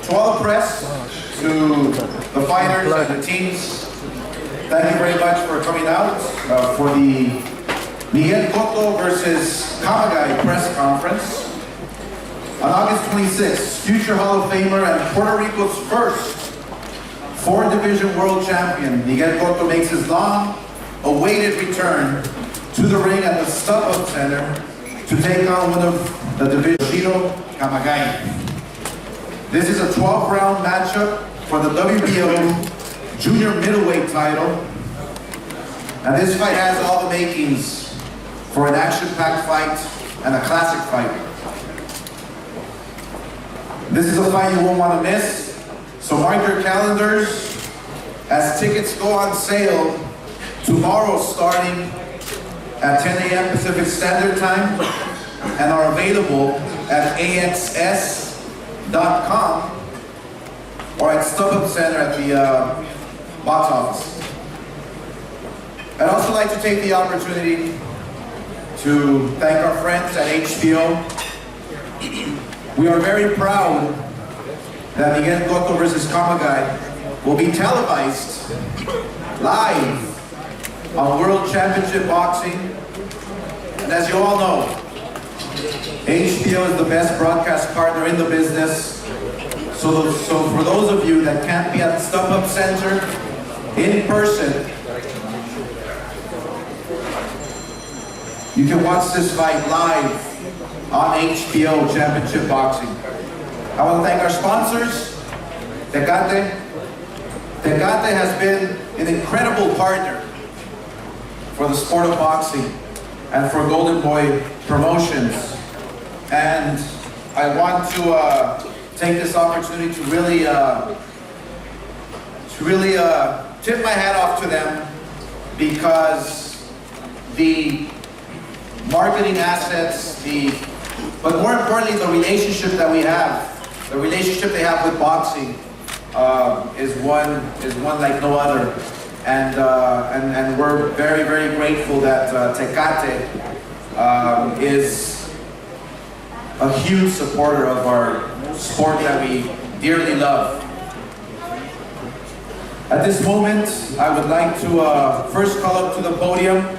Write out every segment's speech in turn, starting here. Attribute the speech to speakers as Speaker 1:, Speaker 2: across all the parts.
Speaker 1: To all the press, to the fighters and the teams, thank you very much for coming out for the Miguel Cotto versus Kamegai press conference. On August 26th, future Hall of Famer and Puerto Rico's first four-division world champion, Miguel Cotto makes his long-awaited return to the ring at the StubHub Center to take on one of the division, Yoshihiro Kamegai. This is a 12-round matchup for the WBO junior middleweight title. And this fight has all the makings for an action-packed fight and a classic fight. This is a fight you won't want to miss. So mark your calendars as tickets go on sale tomorrow starting at 10 a.m. Pacific Standard Time and are available at axs.com or at StubHub Center at the box office. I'd also like to take the opportunity to thank our friends at HBO. We are very proud that Miguel Cotto versus Kamegai will be televised live on World Championship Boxing. And as you all know, HBO is the best broadcast partner in the business. So for those of you that can't be at the StubHub Center in person, you can watch this fight live on HBO Championship Boxing. I want to thank our sponsors, Tecate. Tecate has been an incredible partner for the sport of boxing and for Golden Boy Promotions. And I want to take this opportunity to really tip my hat off to them, because the marketing assets, but more importantly, the relationship that we have, the relationship they have with boxing is one like no other. And we're very, very grateful that Tecate is a huge supporter of our sport that we dearly love. At this moment, I would like to first call up to the podium.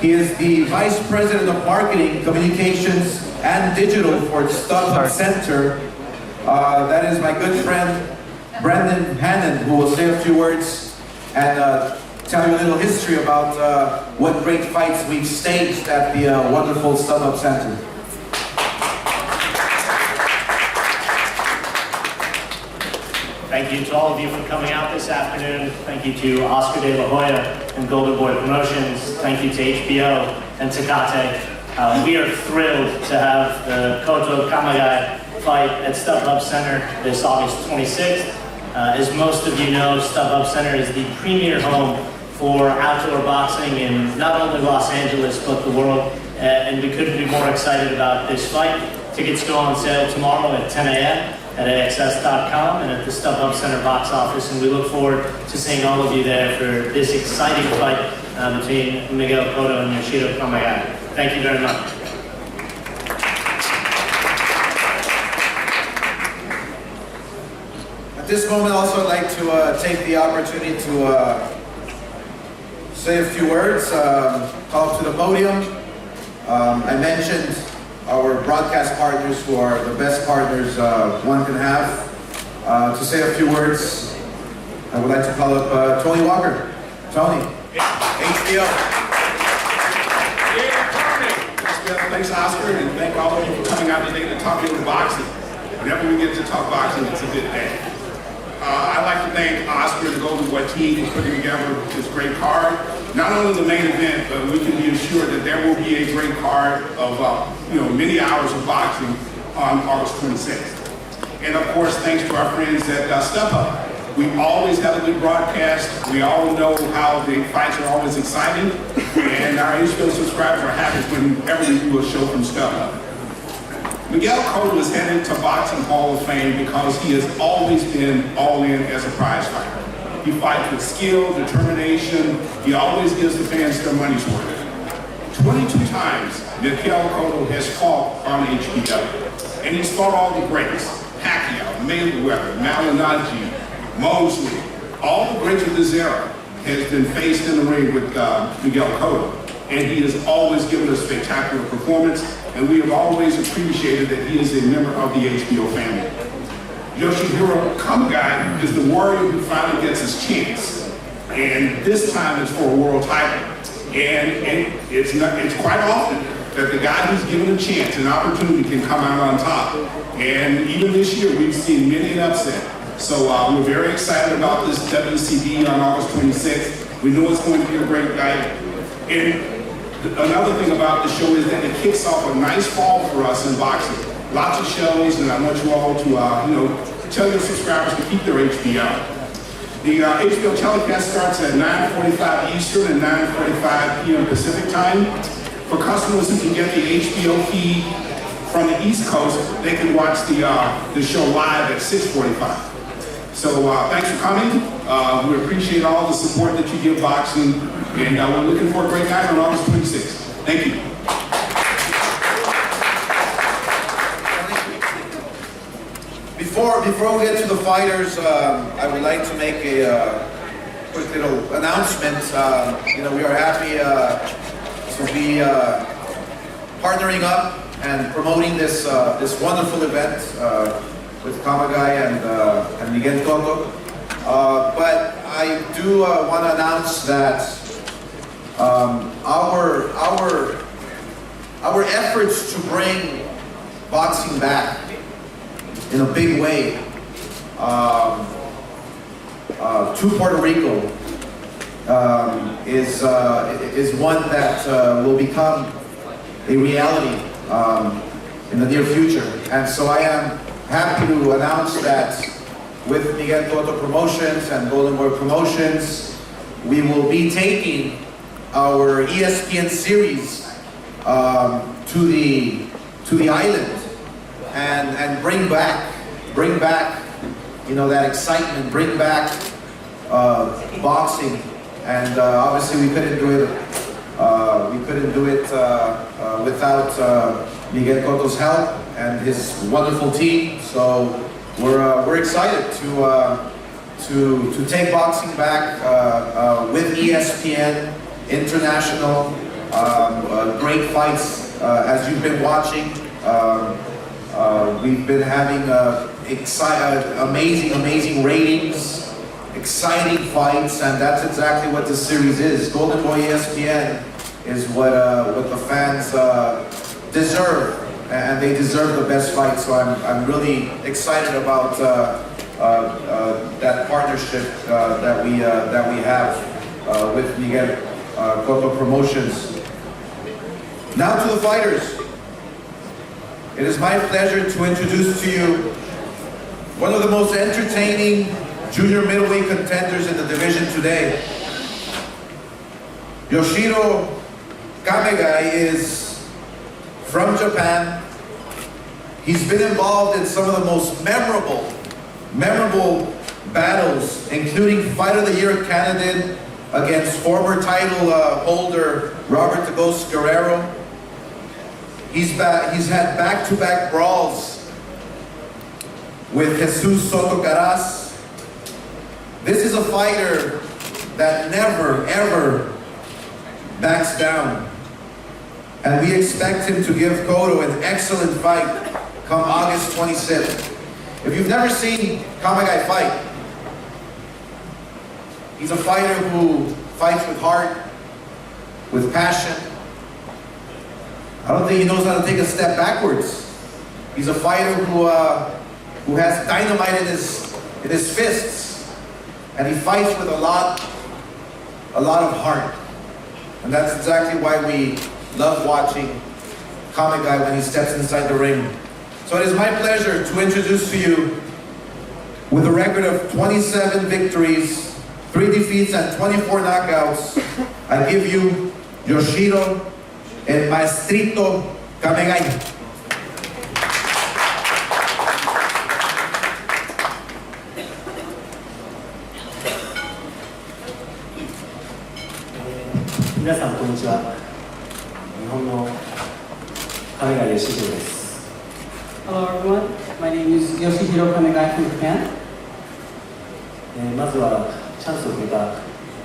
Speaker 1: He is the Vice President of Marketing, Communications, and Digital for StubHub Center. That is my good friend, Brendan Hannon, who will say a few words and tell you a little history about what great fights we've staged at the wonderful StubHub Center.
Speaker 2: Thank you to all of you for coming out this afternoon. Thank you to Oscar de la Hoya and Golden Boy Promotions. Thank you to HBO and Tecate. We are thrilled to have the Cotto Kamegai fight at StubHub Center this August 26th. As most of you know, StubHub Center is the premier home for outdoor boxing in not only Los Angeles, but the world. And we couldn't be more excited about this fight. Tickets go on sale tomorrow at 10 a.m. at axs.com and at the StubHub Center box office, and we look forward to seeing all of you there for this exciting fight between Miguel Cotto and Yoshihiro Kamegai. Thank you very much.
Speaker 1: At this moment, also, I'd like to take the opportunity to say a few words, call up to the podium. I mentioned our broadcast partners, who are the best partners one can have. To say a few words, I would like to call up Tony Walker. Tony, HBO.
Speaker 3: Thanks, Oscar, and thank all of you for coming out today to talk about boxing. Whenever we get to talk boxing, it's a good day. I'd like to thank Oscar and the Golden Boy team for putting together this great card. Not only the main event, but we can be assured that there will be a great card of many hours of boxing on August 26th. And of course, thanks to our friends at StubHub. We always have a good broadcast. We all know how the fights are always exciting, and our HBO subscribers are happy whenever we do a show from StubHub. Miguel Cotto is headed to Boxing Hall of Fame because he has always been all in as a prize fighter. He fights with skill, determination. He always gives the fans their money's worth. 22 times Miguel Cotto has fought on HBO, and he's fought all the greats: Pacquiao, Mayweather, Malignaggi, Mosley. All the greats of this era has been faced in the ring with Miguel Cotto, and he has always given a spectacular performance, and we have always appreciated that he is a member of the HBO family. Yoshihiro Kamegai is the warrior who finally gets his chance, and this time it's for a world title. And it's quite often that the guy who's given a chance, an opportunity, can come out on top. And even this year, we've seen many an upset. So we're very excited about this WCB on August 26th. We know it's going to be a great night. And another thing about the show is that it kicks off a nice fall for us in boxing. Lots of shows, and I want you all to tell your subscribers to keep their HBO. The HBO telecast starts at 9:45 Eastern and 9:45 p.m. Pacific time. For customers who can get the HBO feed from the East Coast, they can watch the show live at 6:45. So thanks for coming. We appreciate all the support that you give boxing, and we're looking for a great night on August 26th. Thank you.
Speaker 1: Before we get to the fighters, I would like to make a quick little announcement. We are happy to be partnering up and promoting this wonderful event with Kamegai and Miguel Cotto. But I do want to announce that our efforts to bring boxing back in a big way to Puerto Rico is one that will become a reality in the near future. And so I am happy to announce that with Miguel Cotto Promotions and Golden Boy Promotions, we will be taking our ESPN series to the island and bring back that excitement, bring back boxing. And obviously we couldn't do it without Miguel Cotto's help and his wonderful team. So we're excited to take boxing back with ESPN International. Great fights as you've been watching. We've been having amazing ratings, exciting fights, and that's exactly what this series is. Golden Boy ESPN is what the fans deserve, and they deserve the best fights. So I'm really excited about that partnership that we have with Miguel Cotto Promotions. Now to the fighters. It is my pleasure to introduce to you one of the most entertaining junior middleweight contenders in the division today. Yoshihiro Kamegai is from Japan. He's been involved in some of the most memorable battles, including Fight of the Year candidate against former title holder Robert the Ghost Guerrero. He's had back-to-back brawls with Jesus Soto Caras. This is a fighter that never, ever backs down. And we expect him to give Cotto an excellent fight come August 26th. If you've never seen Kamegai fight, he's a fighter who fights with heart, with passion. I don't think he knows how to take a step backwards. He's a fighter who has dynamite in his fists, and he fights with a lot of heart. And that's exactly why we love watching Kamegai when he steps inside the ring. So it is my pleasure to introduce to you, with a record of 27 victories, 3 defeats, and 24 knockouts, I give you Yoshihiro El Maestrito Kamegai.
Speaker 4: 亀貝義弘です。
Speaker 5: Hello everyone, my name is Yoshihiro Kamegai from Japan.
Speaker 4: まずはチャンスをくれた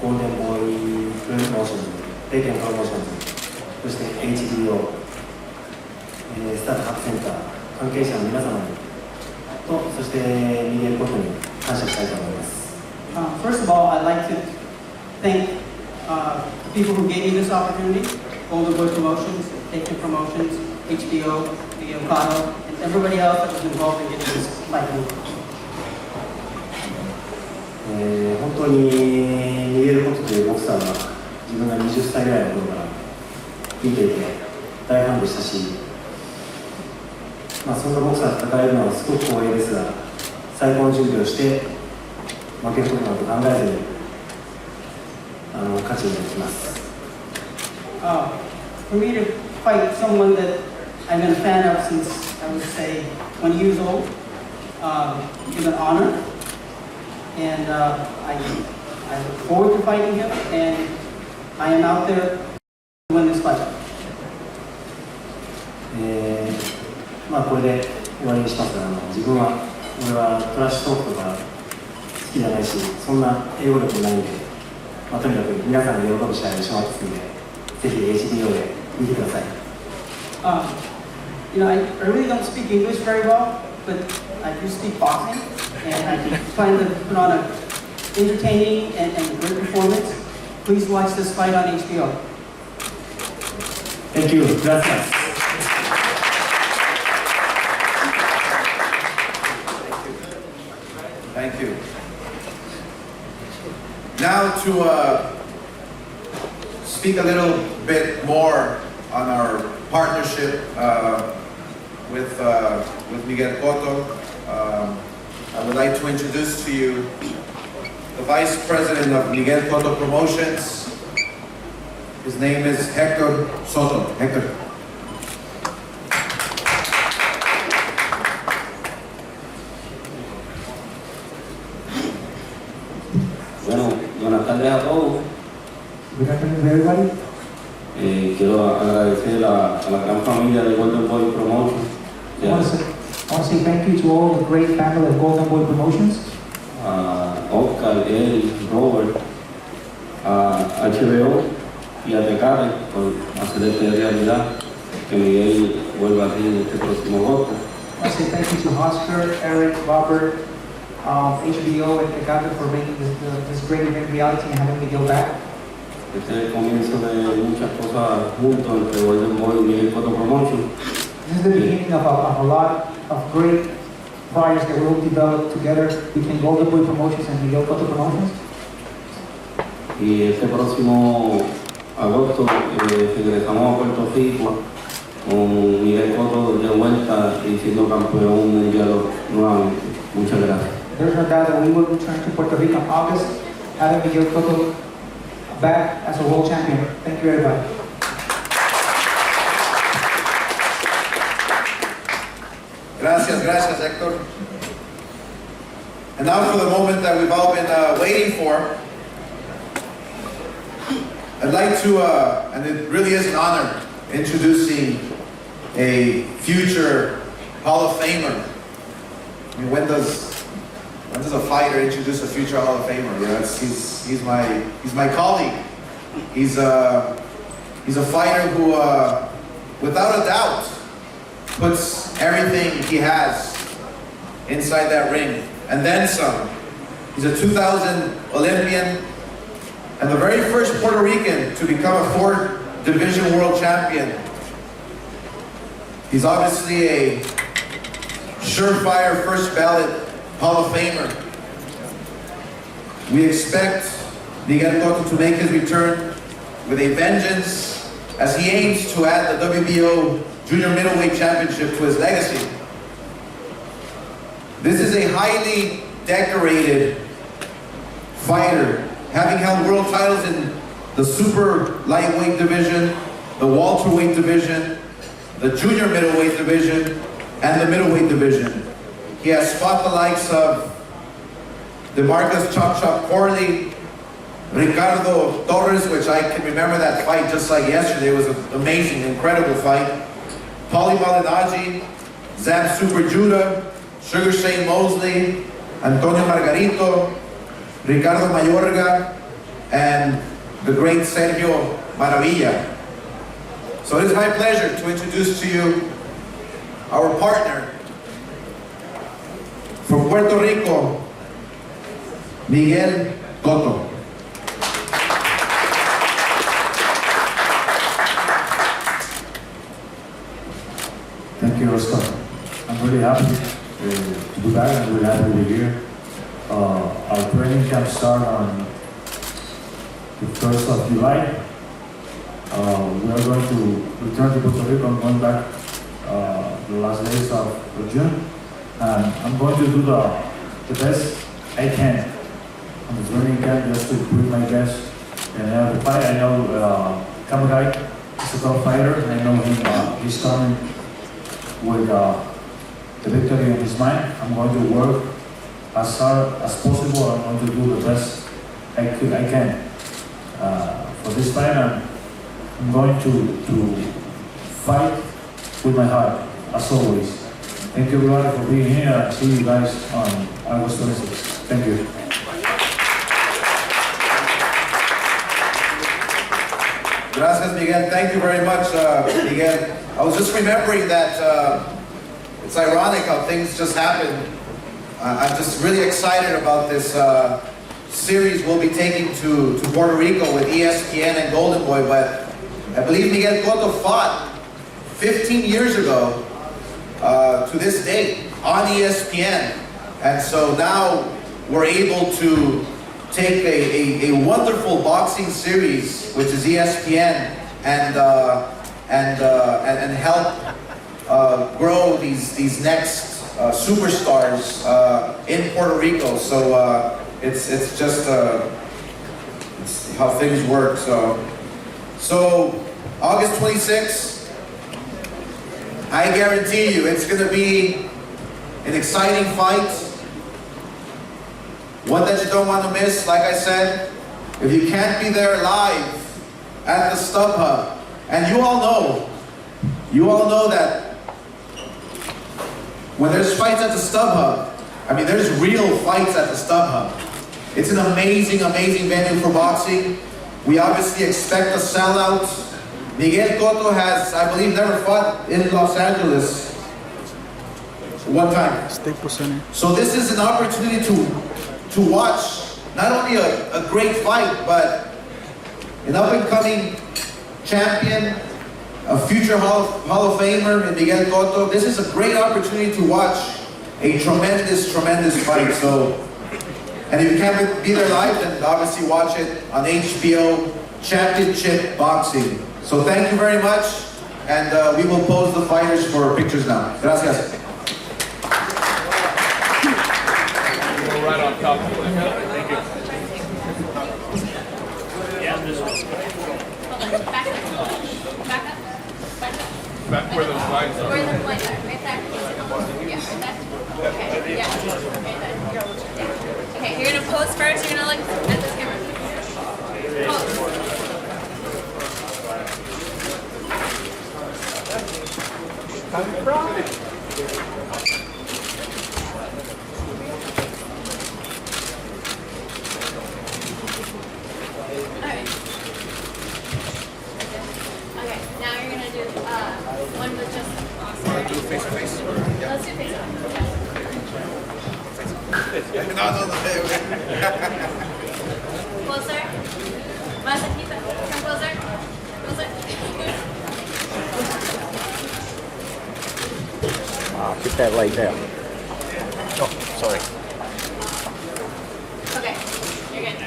Speaker 4: ゴールデンボーイプロモーションズ、レイケンプロモーションズ、そして HBO、スタートハップセンター、関係者の皆様にと、そしてミゲルコトに感謝したいと思います。
Speaker 5: First of all, I'd like to thank the people who gave me this opportunity, Golden Boy Promotions, Taken Promotions, HBO, Miguel Cotto, and everybody else that was involved in getting this fight moved.
Speaker 4: 本当にミゲルコトというボクサーは自分が20歳ぐらいの頃から見ていて大ファンでしたし、そんなボクサーと戦えるのはすごく光栄ですが、最高の準備をして負けることなど考えずに勝ちに行きます。
Speaker 5: For me to fight someone that I've been a fan of since I would say 20 years old is an honor, and I look forward to fighting him, and I am out there to win this fight.
Speaker 4: これで終わりにしますが、俺はトラッシュトークとか好きじゃないし、そんな英語力もないんで、とにかく皆さんが喜ぶ試合をしますので、ぜひ HBO で見てください。
Speaker 5: I really don't speak English very well, but I do speak boxing, and I plan to put on an entertaining and great performance. Please watch this fight on HBO.
Speaker 4: Thank you. Gracias.
Speaker 1: Thank you. Now to speak a little bit more on our partnership with Miguel Cotto, I would like to introduce to you the Vice President of Miguel Cotto Promotions. His name is Hector Soto. Hector.
Speaker 6: Buenas tardes a todos.
Speaker 7: Good afternoon, everybody.
Speaker 6: Quiero agradecer a la gran familia de Golden Boy Promotions.
Speaker 7: I want to say thank you to all the great family of Golden Boy Promotions.
Speaker 6: Oscar, Eric, Robert, a HBO y a Tecate por hacer esta realidad que Miguel vuelva aquí en este próximo agosto.
Speaker 7: I want to say thank you to Oscar, Eric, Robert, HBO, and Tecate for making this great event reality and having Miguel back.
Speaker 6: Este es el comienzo de muchas cosas juntos entre Golden Boy y Miguel Cotto Promotions.
Speaker 7: This is the beginning of a lot of great projects that will develop together between Golden Boy Promotions and Miguel Cotto Promotions.
Speaker 6: Y este próximo agosto regresamos a Puerto Rico con Miguel Cotto de vuelta y siendo campeón mundial nuevamente. Muchas gracias.
Speaker 7: There's no doubt that we will return to Puerto Rico in August, having Miguel Cotto back as a world champion. Thank you, everybody.
Speaker 1: Gracias, Hector. And now for the moment that we've all been waiting for. I'd like to, and it really is an honor, introducing a future Hall of Famer. I mean, when does a fighter introduce a future Hall of Famer? You know, he's my colleague. He's a fighter who, without a doubt, puts everything he has inside that ring, and then some. He's a 2000 Olympian, and the very first Puerto Rican to become a 4th division world champion. He's obviously a surefire first ballot Hall of Famer. We expect Miguel Cotto to make his return with a vengeance as he aims to add the WBO Junior Middleweight Championship to his legacy. This is a highly decorated fighter, having held world titles in the super lightweight division, the welterweight division, the junior middleweight division, and the middleweight division. He has fought the likes of DeMarcus Chop Chop Corley, Ricardo Torres, which I can remember that fight just like yesterday. It was an amazing, incredible fight. Paulie Malignaggi, Zam Super Judah, Sugar Shane Mosley, Antonio Margarito, Ricardo Mayorga, and the great Sergio Maravilla. So it is my pleasure to introduce to you our partner from Puerto Rico, Miguel Cotto.
Speaker 8: Thank you, Oscar. I'm really happy to be back. I'm really happy to be here. Our training camp starts on the 1st of July. We are going to return to Puerto Rico. I'm going back the last days of June. And I'm going to do the best I can on the training camp just to prove my best. And I have the fight. I know Kamegai is a top fighter. I know he's coming with the victory in his mind. I'm going to work as hard as possible. I'm going to do the best I can for this fight. And I'm going to fight with my heart, as always. Thank you everybody for being here, and see you guys on August 26th. Thank you.
Speaker 1: Gracias, Miguel. Thank you very much, Miguel. I was just remembering that it's ironic how things just happen. I'm just really excited about this series we'll be taking to Puerto Rico with ESPN and Golden Boy, but I believe Miguel Cotto fought 15 years ago to this date on ESPN. And so now we're able to take a wonderful boxing series, which is ESPN, and help grow these next superstars in Puerto Rico. So it's just it's how things work. So August 26th, I guarantee you it's going to be an exciting fight. One that you don't want to miss. Like I said, if you can't be there live at the StubHub, and you all know that when there's fights at the StubHub, I mean, there's real fights at the StubHub. It's an amazing, amazing venue for boxing. We obviously expect a sellout. Miguel Cotto has, I believe, never fought in Los Angeles one time. So this is an opportunity to watch not only a great fight, but an up-and-coming champion, a future Hall of Famer in Miguel Cotto. This is a great opportunity to watch a tremendous, tremendous fight. So, and if you can't be there live, then obviously watch it on HBO Championship Boxing. So thank you very much, and we will pose the fighters for pictures now. Gracias.
Speaker 9: Right on top. Thank you.
Speaker 2: Yeah, this one.
Speaker 10: Back up.
Speaker 9: Back where those lines are.
Speaker 10: Where the lines are, right there. Yeah, right there. Okay, yeah. Okay, then. Yeah. Okay, you're gonna pose first. You're gonna look at this camera. Pose. Alright. Okay, now you're gonna do one with just Oscar.
Speaker 1: Do face to face?
Speaker 10: Let's do face off.
Speaker 1: No.
Speaker 10: Closer. Más aquí, come closer. Closer.
Speaker 11: Get that laid down.
Speaker 10: Okay, you're good.